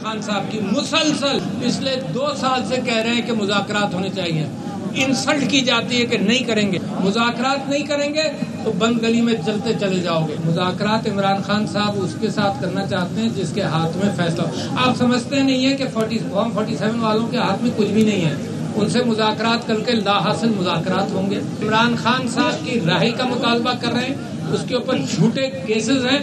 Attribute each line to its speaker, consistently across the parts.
Speaker 1: خان صاحب کی مسلسل پچھلے 2 سال سے کہہ رہے ہیں کہ مذاکرات ہونے چاہیے. انسلٹ کی جاتی ہے کہ نہیں کریں گے, مذاکرات نہیں کریں گے تو بند گلی میں چلتے چلے جاؤ گے. مذاکرات عمران خان صاحب اس کے ساتھ کرنا چاہتے ہیں جس کے ہاتھ میں فیصلہ ہو. آپ سمجھتے نہیں ہیں کہ فارم 47 والوں کے ہاتھ میں کچھ بھی نہیں ہے, ان سے مذاکرات کر کے لا حاصل مذاکرات ہوں گے. عمران خان صاحب کی رہائی کا مطالبہ کر رہے ہیں, اس کے اوپر جھوٹے کیسز ہیں.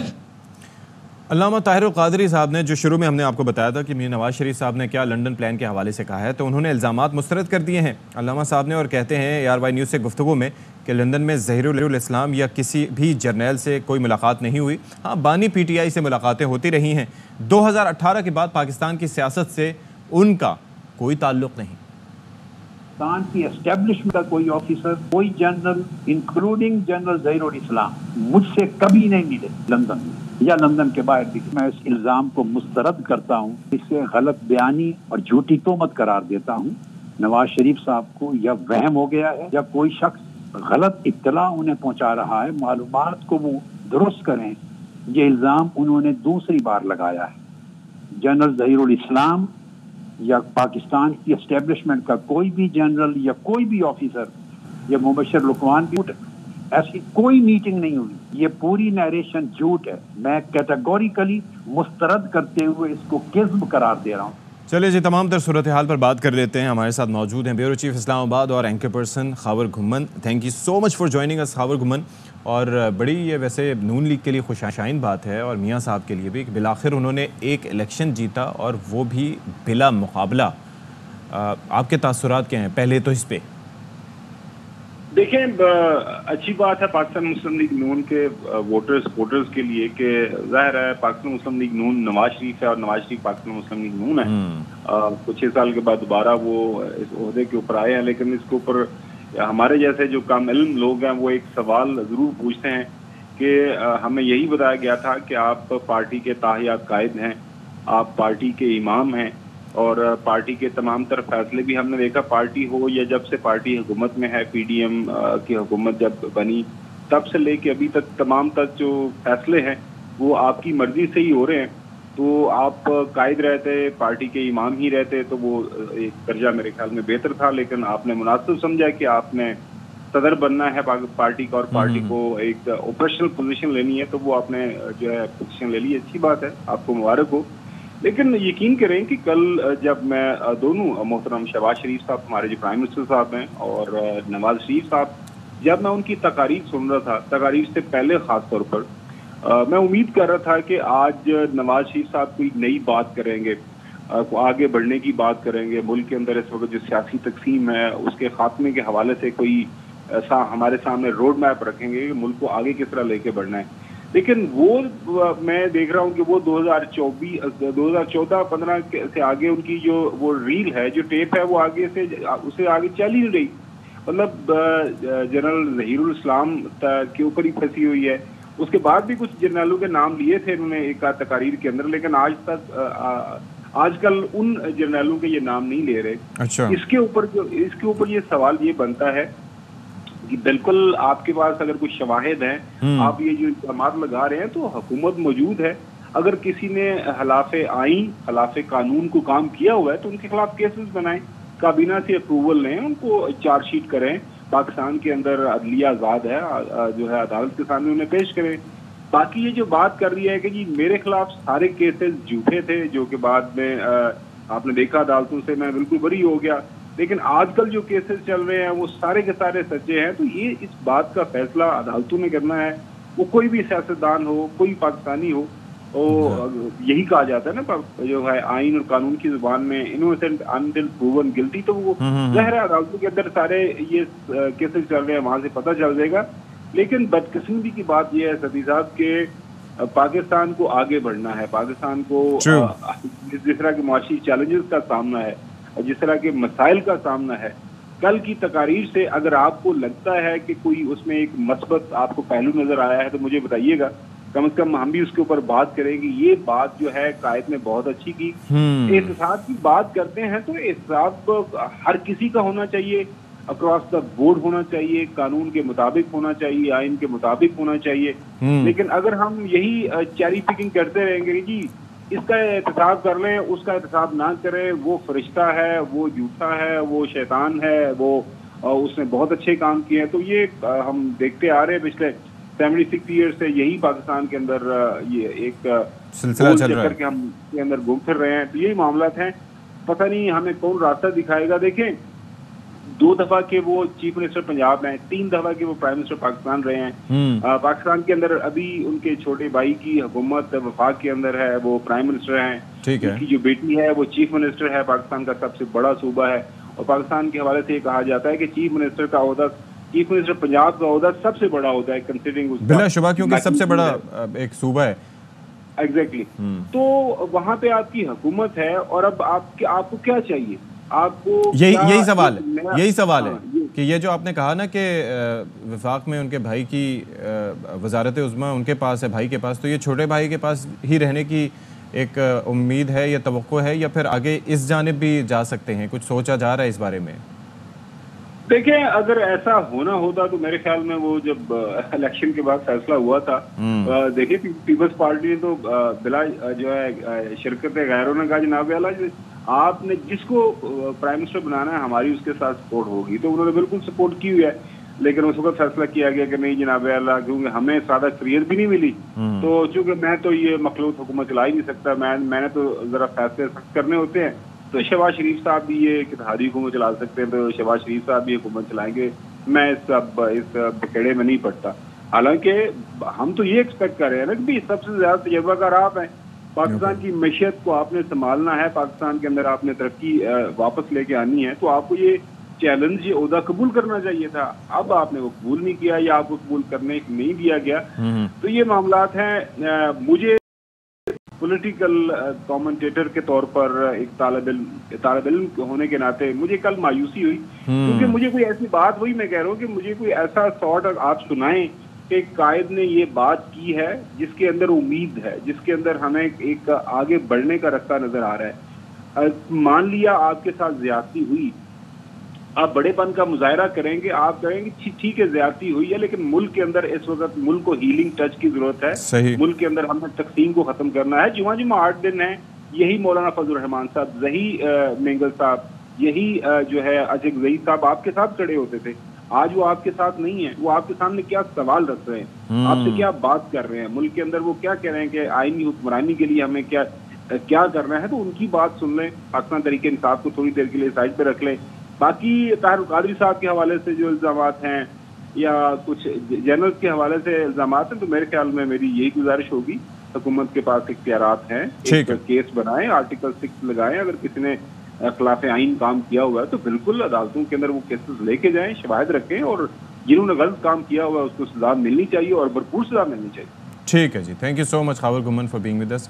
Speaker 2: علامہ طاہر القادری صاحب نے جو شروع میں ہم نے آپ کو بتایا تھا کہ میر نواز شریف صاحب نے کیا لنڈن پلان کے حوالے سے کہا ہے, تو انہوں نے الزامات مسترد کر دیے ہیں علامہ صاحب نے, اور کہتے ہیں ARY نیوز سے گفتگو میں کہ لندن میں ظہیر الاسلام یا کسی بھی جرنیل سے کوئی ملاقات نہیں ہوئی. ہاں, بانی PTI سے ملاقاتیں ہوتی رہی ہیں. 2018 کے بعد پاکستان کی سیاست سے ان کا کوئی تعلق نہیں.
Speaker 3: پاکستان کی اسٹیبلشمنٹ کا کوئی آفیسر, کوئی جنرل انکلوڈنگ جنرل ظہیر الاسلام مجھ سے کبھی نہیں ملے لندن میں یا لندن کے باہر بھی. میں اس الزام کو مسترد کرتا ہوں, اسے غلط بیانی اور جھوٹی تہمت قرار دیتا ہوں. نواز شریف صاحب کو یا وہم ہو گیا ہے یا کوئی شخص غلط اطلاع انہیں پہنچا رہا ہے, معلومات کو وہ درست کریں. یہ الزام انہوں نے دوسری بار لگایا ہے. جنرل ظہیر الاسلام یا پاکستان کی اسٹیبلشمنٹ کا کوئی بھی جنرل یا کوئی بھی آفیسر یا مبشر لقمان بھی, ایسی کوئی میٹنگ نہیں ہوئی. یہ پوری نیریشن جھوٹ ہے. میں کیٹیگوریکلی مسترد کرتے ہوئے اس کو کذب قرار دے رہا ہوں.
Speaker 2: چلے جی, تمام تر صورتحال پر بات کر لیتے ہیں. ہمارے ساتھ موجود ہیں بیورو چیف اسلام آباد اور anchorperson Khawar Ghumman. Thank you so much for joining us Khawar Ghumman. اور بڑی یہ ویسے نون لیگ کے لیے خوش آشائن بات ہے اور میاں صاحب کے لیے بھی کہ بالآخر انہوں نے ایک الیکشن جیتا اور وہ بھی بلا مقابلہ. آپ کے تاثرات کیا ہیں پہلے تو اس پہ؟
Speaker 4: دیکھیں, اچھی بات ہے پاکستان مسلم لیگ نون کے ووٹرز کے لیے کہ ظاہر ہے پاکستان مسلم لیگ نون نواز شریف ہے اور نواز شریف پاکستان مسلم لیگ نون ہے. کچھ 6 سال کے بعد دوبارہ وہ اس عہدے کے اوپر آئے ہیں, لیکن اس کے اوپر ہمارے جیسے جو کم علم لوگ ہیں وہ ایک سوال ضرور پوچھتے ہیں کہ ہمیں یہی بتایا گیا تھا کہ آپ پارٹی کے تاحیات قائد ہیں, آپ پارٹی کے امام ہیں اور پارٹی کے تمام تر فیصلے بھی ہم نے دیکھا, پارٹی ہو یا جب سے پارٹی حکومت میں ہے, PDM کی حکومت جب بنی تب سے لے کے ابھی تک تمام تر جو فیصلے ہیں وہ آپ کی مرضی سے ہی ہو رہے ہیں. تو آپ قائد رہتے, پارٹی کے امام ہی رہتے تو وہ ایک درجہ میرے خیال میں بہتر تھا, لیکن آپ نے مناسب سمجھا کہ آپ نے صدر بننا ہے پارٹی کا اور پارٹی کو ایک آپریشنل پوزیشن لینی ہے, تو وہ آپ نے جو ہے پوزیشن لے لی. اچھی بات ہے, آپ کو مبارک ہو. لیکن یقین کریں کہ کل جب میں دونوں محترم شہباز شریف صاحب ہمارے جو پرائم منسٹر صاحب ہیں اور نواز شریف صاحب, جب میں ان کی تقاریر سن رہا تھا, تقاریر سے پہلے خاص طور پر میں امید کر رہا تھا کہ آج نواز شریف صاحب کوئی نئی بات کریں گے, آگے بڑھنے کی بات کریں گے. ملک کے اندر اس وقت جو سیاسی تقسیم ہے اس کے خاتمے کے حوالے سے کوئی ایسا ہمارے سامنے روڈ میپ رکھیں گے کہ ملک کو آگے کس طرح لے کے بڑھنا ہے. لیکن وہ میں دیکھ رہا ہوں کہ وہ 2014-15 سے آگے ان کی جو وہ ریل ہے, جو ٹیپ ہے, وہ آگے سے اسے آگے چل ہی نہیں رہی. مطلب جنرل ظہیر الاسلام کے اوپر ہی پھنسی ہوئی ہے. اس کے بعد بھی کچھ جنرلوں کے نام لیے تھے انہوں نے ایک تقاریر کے اندر, لیکن آج کل ان جنرلوں کے یہ نام نہیں لے رہے. اس کے اوپر یہ سوال یہ بنتا ہے کہ بالکل آپ کے پاس اگر کچھ شواہد ہیں, آپ یہ جو الزامات لگا رہے ہیں تو حکومت موجود ہے. اگر کسی نے خلاف آئین خلاف قانون کو کام کیا ہوا ہے تو ان کے خلاف کیسز بنائیں, کابینہ سے اپروول لیں, ان کو چارج شیٹ کریں. پاکستان کے اندر عدلیہ آزاد ہے, جو ہے عدالت کے سامنے انہیں پیش کریں. باقی یہ جو بات کر رہی ہے کہ جی میرے خلاف سارے کیسز جھوٹے تھے, جو کہ بعد میں آپ نے دیکھا عدالتوں سے میں بالکل بری ہو گیا, لیکن آج کل جو کیسز چل رہے ہیں وہ سارے کے سارے سچے ہیں. تو یہ اس بات کا فیصلہ عدالتوں نے کرنا ہے. وہ کوئی بھی سیاستدان ہو, کوئی پاکستانی ہو, یہی کہا جاتا ہے نا جو ہے آئین اور قانون کی زبان میں, انوسینٹ انٹل پروون گلٹی. تو وہ ظاہر ہے عدالتوں کے اندر سارے یہ کیسز چل رہے ہیں, وہاں سے پتہ چل جائے گا. لیکن بدقسمتی کی بات یہ ہے ستی صاحب کہ پاکستان کو آگے بڑھنا ہے, پاکستان کو جس طرح کے معاشی چیلنجز کا سامنا ہے, جس طرح کے مسائل کا سامنا ہے, کل کی تقاریر سے اگر آپ کو لگتا ہے کہ کوئی اس میں ایک مثبت آپ کو پہلو نظر آیا ہے تو مجھے بتائیے گا, کم از کم ہم بھی اس کے اوپر بات کریں گے. یہ بات جو ہے قائد نے بہت اچھی کی. احتساب کی بات کرتے ہیں تو احتساب ہر کسی کا ہونا چاہیے, اکراس دا بورڈ ہونا چاہیے, قانون کے مطابق ہونا چاہیے, آئین کے مطابق ہونا چاہیے. لیکن اگر ہم یہی چیری پکنگ کرتے رہیں گے جی اس کا احتساب کر لیں، اس کا احتساب نہ کریں، وہ فرشتہ ہے، وہ جھوٹا ہے، وہ شیطان ہے، وہ اس نے بہت اچھے کام کیے ہیں. تو یہ ہم دیکھتے آ رہے ہیں پچھلے 76 ایئر سے، یہی پاکستان کے اندر یہ ایک
Speaker 2: سلسلہ چل رہا ہے
Speaker 4: کے ہم کے اندر گھوم پھر رہے ہیں. تو یہی معاملات ہیں، پتہ نہیں ہمیں کون راستہ دکھائے گا. دیکھیں 2 دفعہ کے وہ چیف منسٹر پنجاب ہیں، 3 دفعہ کے وہ پرائم منسٹر پاکستان رہے ہیں. پاکستان کے اندر ابھی ان کے چھوٹے بھائی کی حکومت وفاق کے اندر ہے، وہ پرائم منسٹر ہیں. ان کی جو بیٹی ہے وہ چیف منسٹر ہے، پاکستان کا سب سے بڑا صوبہ ہے. اور پاکستان کے حوالے سے یہ کہا جاتا ہے کہ چیف منسٹر کا عہدہ، چیف منسٹر پنجاب کا عہدہ سب سے بڑا ہوتا ہے کنسیڈرنگ اس کا
Speaker 2: بلا شبہ، کیونکہ سب سے بڑا ایک صوبہ ہے.
Speaker 4: ایگزیکٹلی. تو وہاں پہ آپ کی حکومت ہے، اور اب آپ کو کیا چاہیے؟ آپ کو
Speaker 2: یہی سوال ہے کہ یہ جو آپ نے کہا نا کہ وفاق میں ان کے بھائی کی وزارت عظمیٰ ان کے پاس ہے، بھائی کے پاس، تو یہ چھوٹے بھائی کے پاس ہی رہنے کی ایک امید ہے یا توقع ہے، یا پھر آگے اس جانب بھی جا سکتے ہیں؟ کچھ سوچا جا رہا ہے اس بارے میں؟
Speaker 4: دیکھیں اگر ایسا ہونا ہوتا تو میرے خیال میں وہ جب الیکشن کے بعد فیصلہ ہوا تھا، دیکھیں پیپلز پارٹی نے تو بلا جو ہے شرکت غیروں نے کہا جناب اعلیٰ آپ نے جس کو پرائم منسٹر بنانا ہے ہماری اس کے ساتھ سپورٹ ہوگی. تو انہوں نے بالکل سپورٹ کی ہوئی ہے، لیکن اس وقت فیصلہ کیا گیا کہ نہیں جناب اعلیٰ، کیونکہ ہمیں سادہ اکثریت بھی نہیں ملی، تو چونکہ میں تو یہ مخلوط حکومت چلا ہی نہیں سکتا، میں نے تو ذرا فیصلے سخت کرنے ہوتے ہیں. تو شہباز شریف صاحب بھی یہ اتحادی حکومت چلا سکتے ہیں، تو شہباز شریف صاحب بھی حکومت چلائیں گے. میں اس بکیڑے میں نہیں پڑتا. حالانکہ ہم تو یہ ایکسپیکٹ کر رہے ہیں نا کہ سب سے زیادہ تجربہ کار آپ ہیں، پاکستان کی معیشت کو آپ نے سنبھالنا ہے، پاکستان کے اندر آپ نے ترقی واپس لے کے آنی ہے، تو آپ کو یہ چیلنج، یہ عہدہ قبول کرنا چاہیے تھا. اب آپ نے وہ قبول نہیں کیا، یا آپ کو قبول کرنے نہیں دیا گیا. تو یہ معاملات ہیں. مجھے پولیٹیکل کامنٹیٹر کے طور پر ایک طالب علم ہونے کے ناطے مجھے کل مایوسی ہوئی، کیونکہ مجھے کوئی ایسی بات، وہی میں کہہ رہا ہوں کہ مجھے کوئی ایسا سارٹ آپ سنائیں کہ قائد نے یہ بات کی ہے جس کے اندر امید ہے، جس کے اندر ہمیں ایک آگے بڑھنے کا راستہ نظر آ رہا ہے. مان لیا آپ کے ساتھ زیادتی ہوئی، آپ بڑے پن کا مظاہرہ کریں گے، آپ کہیں گے ٹھیک ہے زیادتی ہوئی ہے، لیکن ملک کے اندر اس وقت ملک کو ہیلنگ ٹچ کی ضرورت ہے. ملک کے اندر ہمیں تقسیم کو ختم کرنا ہے. جمعہ 8 دن ہے، یہی مولانا فضل الرحمان صاحب، یہی مینگل صاحب، یہی جو ہے اشق ظہیر صاحب آپ کے ساتھ کھڑے ہوتے تھے. آج وہ آپ کے ساتھ نہیں ہے. وہ آپ کے سامنے کیا سوال رکھ رہے ہیں، آپ سے کیا بات کر رہے ہیں، ملک کے اندر وہ کیا کہہ رہے ہیں کہ آئینی حکمرانی کے لیے ہمیں کیا کرنا ہے. تو ان کی بات سن لیں، پاکستان تحریک انصاف کو تھوڑی دیر کے لیے سائڈ پہ رکھ لیں. باقی طاہر القادری صاحب کے حوالے سے جو الزامات ہیں یا کچھ جنرل کے حوالے سے الزامات ہیں، تو میرے خیال میں میری یہی گزارش ہوگی، حکومت کے پاس اختیارات ہیں، ایک کیس بنائیں، آرٹیکل 6 لگائیں. اگر کسی نے خلاف آئین کام کیا ہوا ہے تو بالکل عدالتوں کے اندر وہ کیسز لے کے جائیں، شواہد رکھیں، اور جنہوں نے غلط کام کیا ہوا ہے اس کو سزا ملنی چاہیے، اور بھرپور سزا ملنی چاہیے.
Speaker 2: ٹھیک ہے جی، thank you so much Khawar Ghumman for being with us.